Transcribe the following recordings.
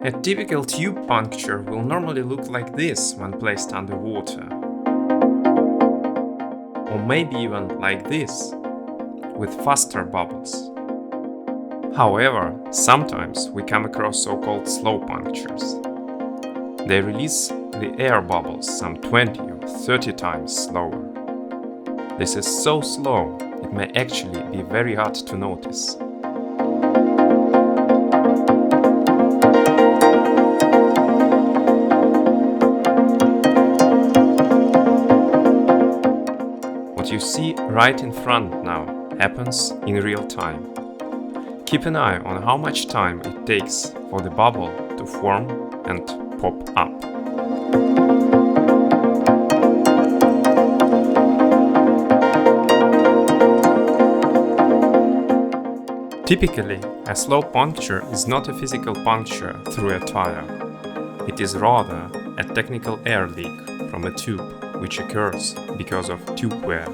A typical tube puncture will normally look like this when placed underwater. Or maybe even like this, with faster bubbles. However, sometimes we come across so-called slow punctures. They release the air bubbles some 20 or 30 times slower. This is so slow, it may actually be very hard to notice. What you see right in front now happens in real time. Keep an eye on how much time it takes for the bubble to form and pop up. Typically, a slow puncture is not a physical puncture through a tire. It is rather a technical air leak from a tube, which occurs because of tube wear,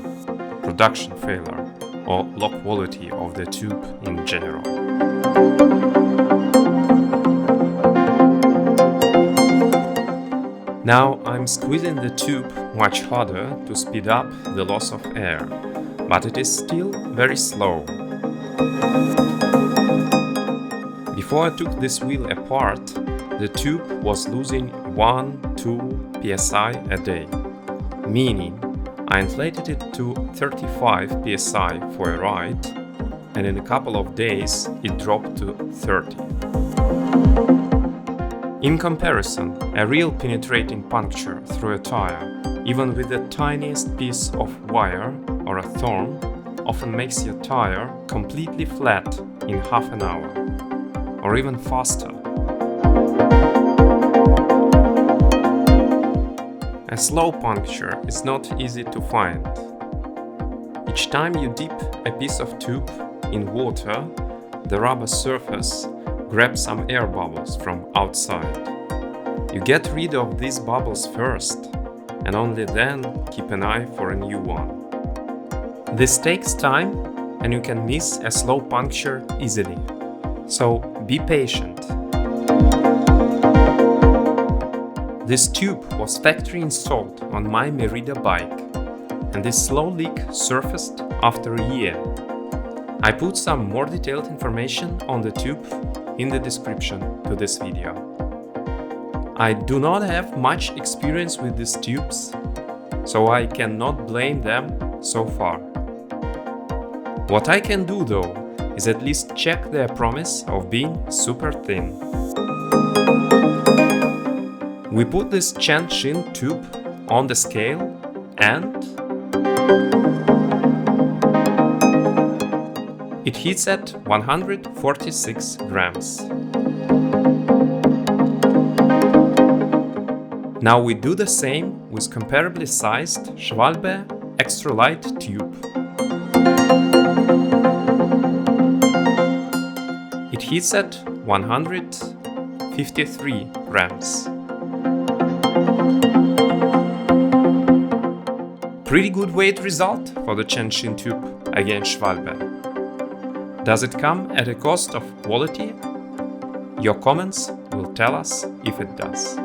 production failure, or low quality of the tube in general. Now I'm squeezing the tube much harder to speed up the loss of air, but it is still very slow. Before I took this wheel apart, the tube was losing 1-2 psi a day, meaning I inflated it to 35 psi for a ride, and in a couple of days it dropped to 30. In comparison, a real penetrating puncture through a tire, even with the tiniest piece of wire or a thorn, often makes your tire completely flat in half an hour, or even faster. A slow puncture is not easy to find. Each time you dip a piece of tube in water, the rubber surface grabs some air bubbles from outside. You get rid of these bubbles first, and only then keep an eye for a new one. This takes time, and you can miss a slow puncture easily. So be patient. This tube was factory installed on my Merida bike, and this slow leak surfaced after a year. I put some more detailed information on the tube in the description to this video. I do not have much experience with these tubes, so I cannot blame them so far. What I can do though is at least check their promise of being super thin. We put this Chenshin tube on the scale and it hits at 146 grams. Now we do the same with comparably sized Schwalbe extra light tube. It hits at 153 grams. Pretty good weight result for the Chenshin tube against Schwalbe. Does it come at a cost of quality? Your comments will tell us if it does.